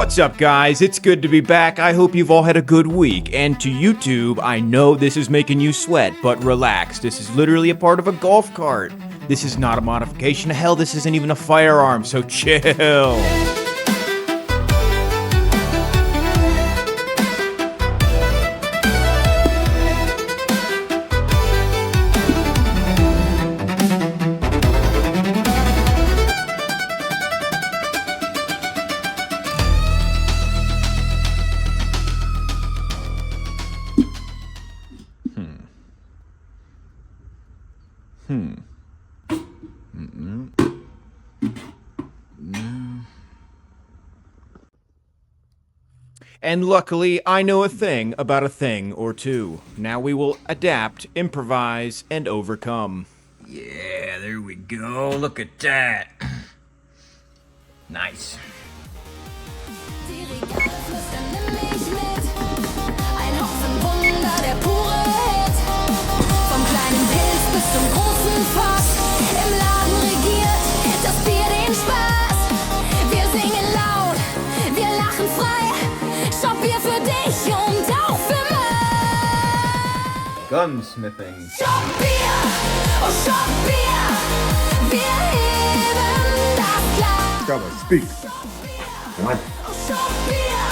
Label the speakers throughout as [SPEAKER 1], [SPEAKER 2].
[SPEAKER 1] What's up, guys? It's good to be back. I hope you've all had a good week. And to YouTube, I know this is making you sweat, but relax. This is literally a part of a golf cart. This is not a modification. Hell, this isn't even a firearm, so chill. And luckily, I know a thing about a thing or two. Now we will adapt, improvise, and overcome.
[SPEAKER 2] Yeah, there we go. Look at that. Nice. Gunsmithing.
[SPEAKER 3] Schockbier, oh Schockbier, wir heben das Glas.
[SPEAKER 4] Gotta speak.
[SPEAKER 2] What?
[SPEAKER 3] Oh Schockbier,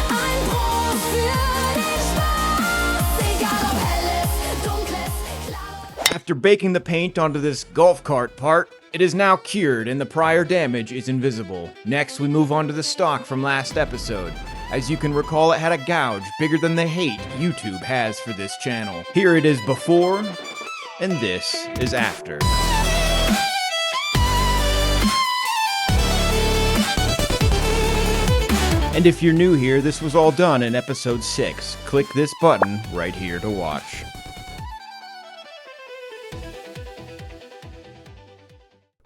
[SPEAKER 3] ein Prost für den Spaß. Egal ob helles, dunkles, klares.
[SPEAKER 1] After baking the paint onto this golf cart part, it is now cured and the prior damage is invisible. Next, we move on to the stock from last episode. As you can recall, it had a gouge bigger than the hate YouTube has for this channel. Here it is before, and this is after. And if you're new here, this was all done in episode 6. Click this button right here to watch.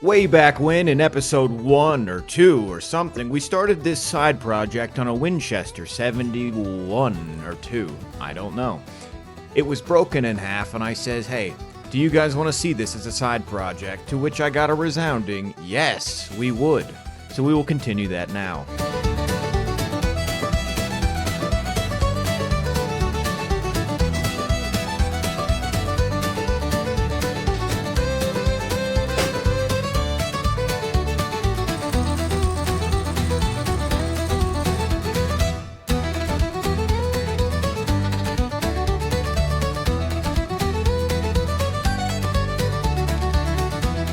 [SPEAKER 1] Way back when, in episode 1 or 2 or something, we started this side project on a Winchester 71 or 2. I don't know. It was broken in half, and I says, hey, do you guys want to see this as a side project? To which I got a resounding, yes, we would. So we will continue that now.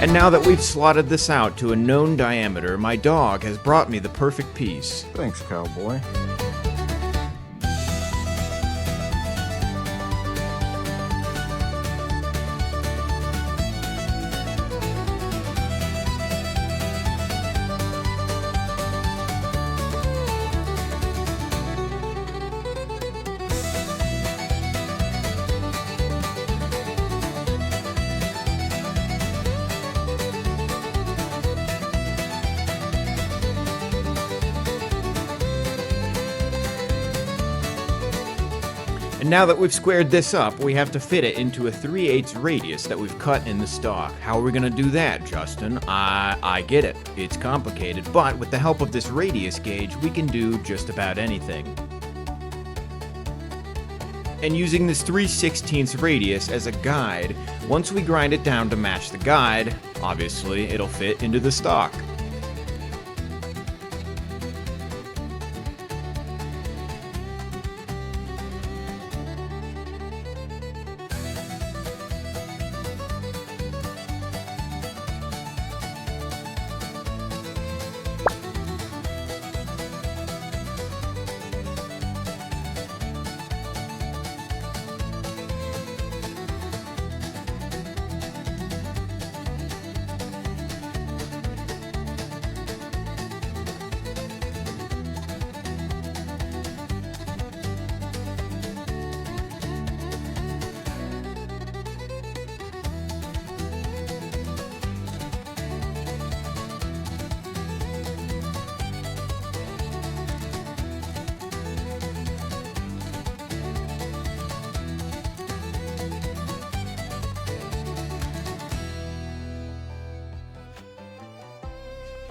[SPEAKER 1] And now that we've slotted this out to a known diameter, my dog has brought me the perfect piece.
[SPEAKER 4] Thanks, cowboy.
[SPEAKER 1] And now that we've squared this up, we have to fit it into a 3/8 radius that we've cut in the stock. How are we gonna do that, Justin? I get it. It's complicated, but with the help of this radius gauge, we can do just about anything. And using this 3/16 radius as a guide, once we grind it down to match the guide, obviously it'll fit into the stock.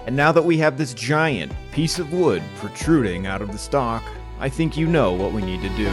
[SPEAKER 1] And now that we have this giant piece of wood protruding out of the stock, I think you know what we need to do.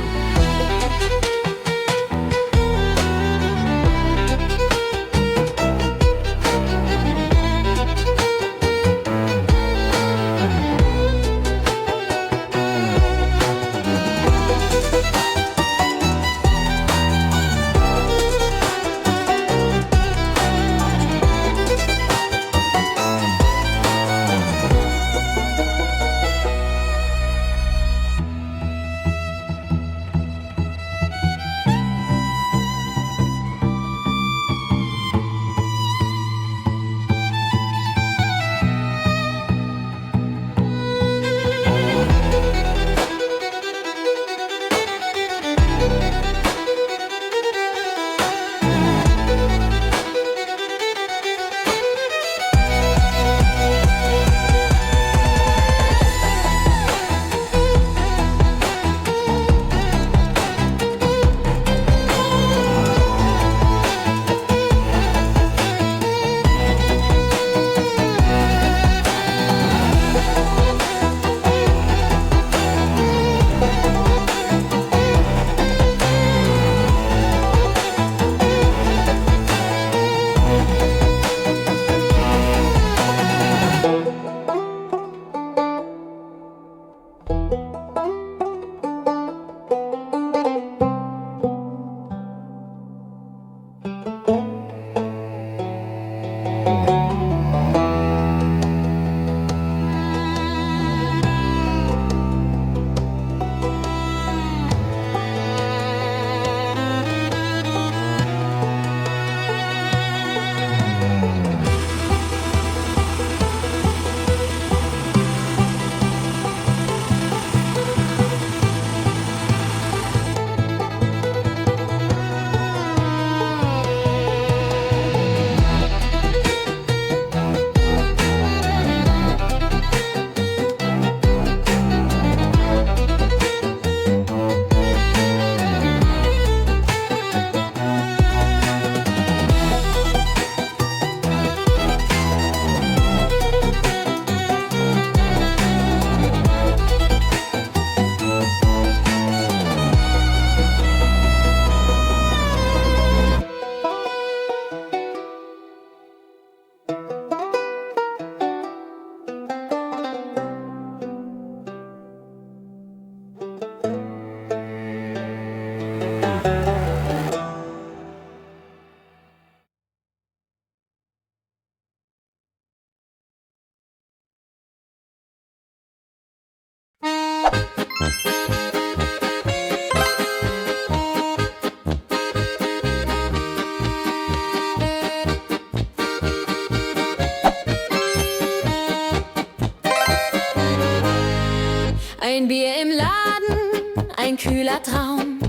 [SPEAKER 3] Ein Bier im Laden, ein kühler Traum.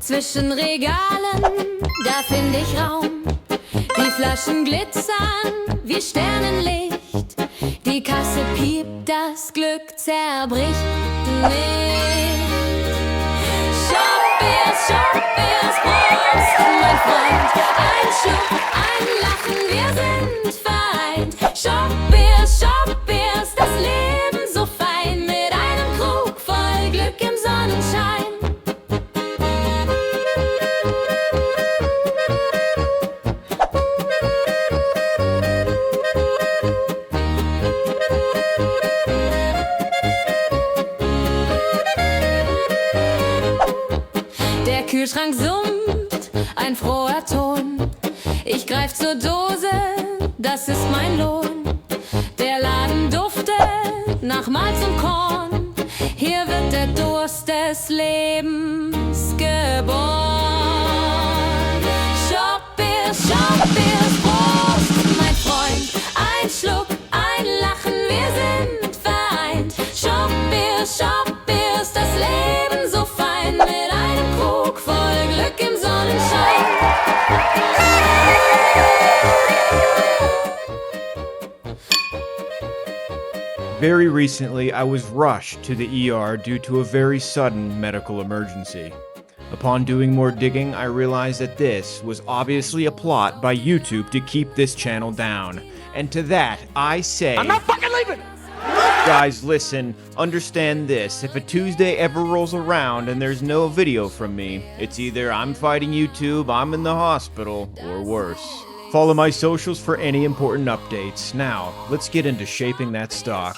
[SPEAKER 3] Zwischen Regalen, da find ich Raum. Die Flaschen glitzern wie Sternenlicht. Die Kasse piept, das Glück zerbricht nicht. Shop Beers, Prost, mein Freund. Ein Schluck, ein Lachen, wir sind vereint. Shop Beers, das Leben so fein. Mit einem Krug voll Glück im Sonnenschein. Der Kühlschrank summt, ein froher Ton. Ich greif zur Dose, das ist mein Lohn. Der Laden duftet nach Malz und Korn. Hier wird der Durst des Lebens geboren. Shop Beers, Prost, mein Freund. Ein Schluck, ein Lachen, wir sind vereint. Shop Beers, das Leben so fein. Mit einem Krug voll Glück im Sonnenschein.
[SPEAKER 1] Very recently, I was rushed to the ER due to a very sudden medical emergency. Upon doing more digging, I realized that this was obviously a plot by YouTube to keep this channel down. And to that, I say... I'm not fucking leaving! Guys, listen, understand this. If a Tuesday ever rolls around and there's no video from me, it's either I'm fighting YouTube, I'm in the hospital, or worse. Follow my socials for any important updates. Now, let's get into shaping that stock.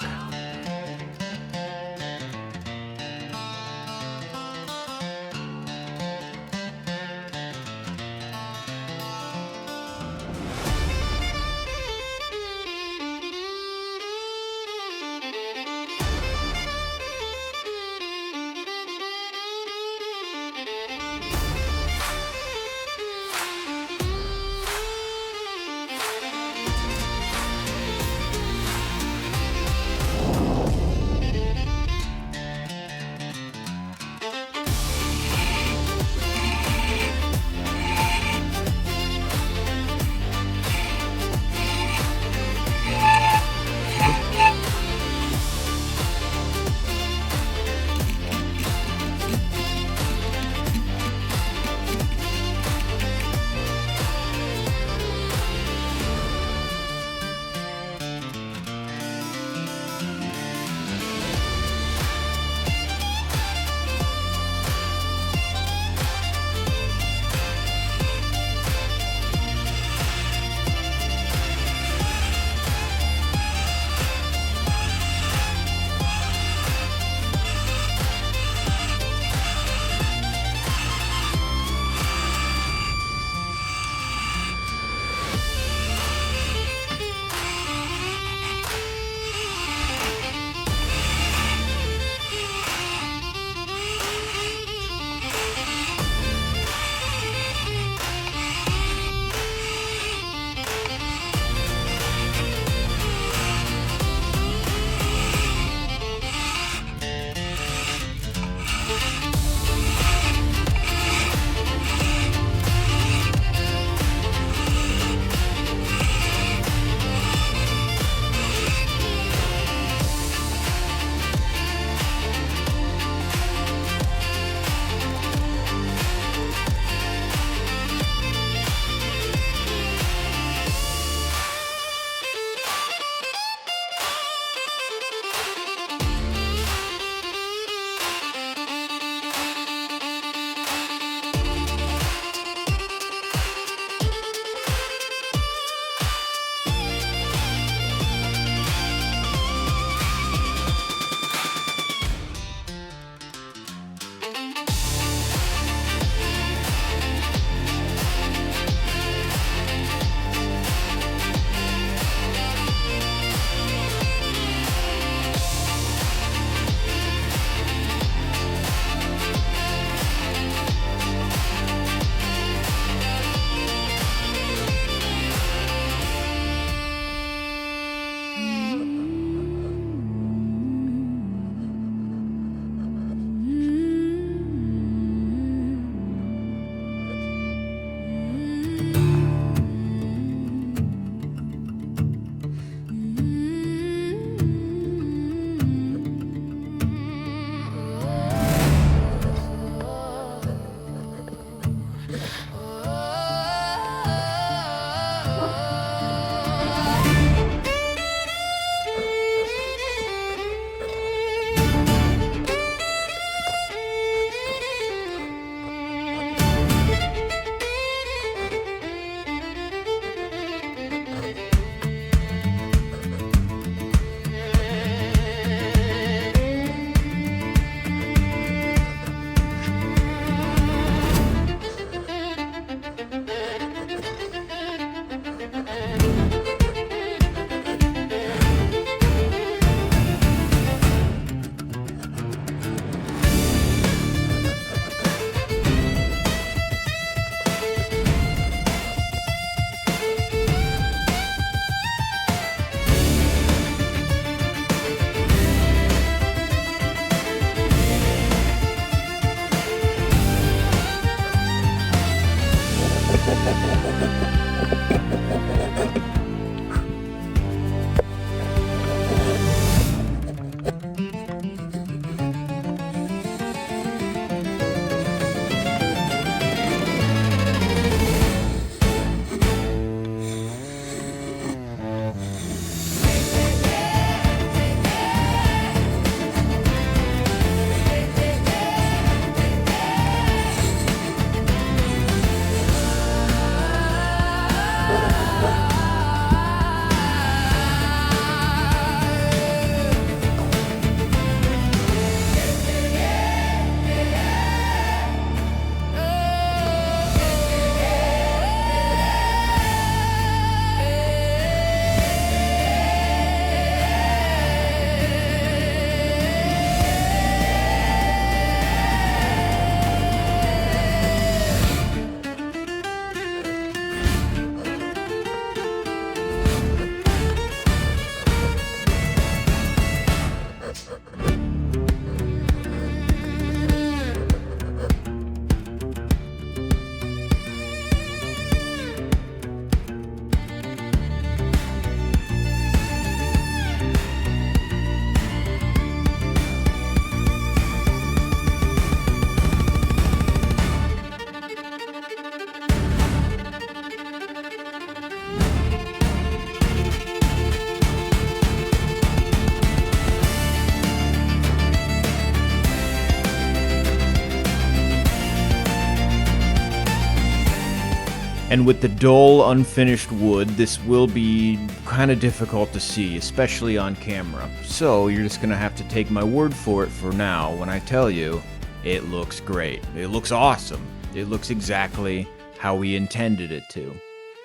[SPEAKER 1] And with the dull, unfinished wood, this will be kind of difficult to see, especially on camera. So you're just gonna have to take my word for it for now when I tell you it looks great. It looks awesome. It looks exactly how we intended it to.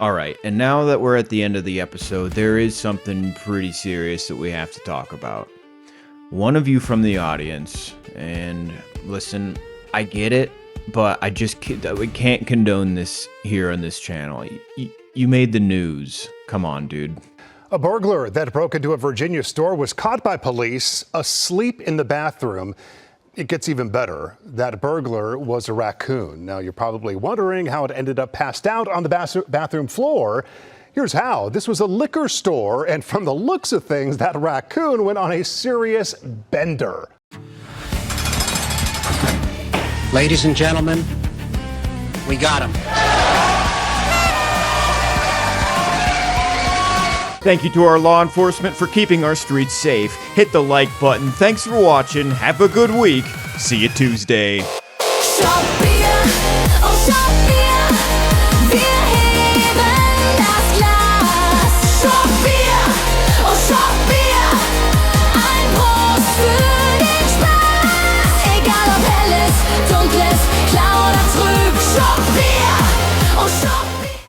[SPEAKER 1] Alright, and now that we're at the end of the episode, there is something pretty serious that we have to talk about. One of you from the audience, and listen, I get it, but we can't condone this here on this channel. You made the news. Come on, dude.
[SPEAKER 4] A burglar that broke into a Virginia store was caught by police asleep in the bathroom. It gets even better. That burglar was a raccoon. Now, you're probably wondering how it ended up passed out on the bathroom floor. Here's how. This was a liquor store, and from the looks of things, that raccoon went on a serious bender.
[SPEAKER 5] Ladies and gentlemen, we got him.
[SPEAKER 1] Thank you to our law enforcement for keeping our streets safe. Hit the like button. Thanks for watching. Have a good week. See you Tuesday.
[SPEAKER 3] Shop beer, oh shop beer.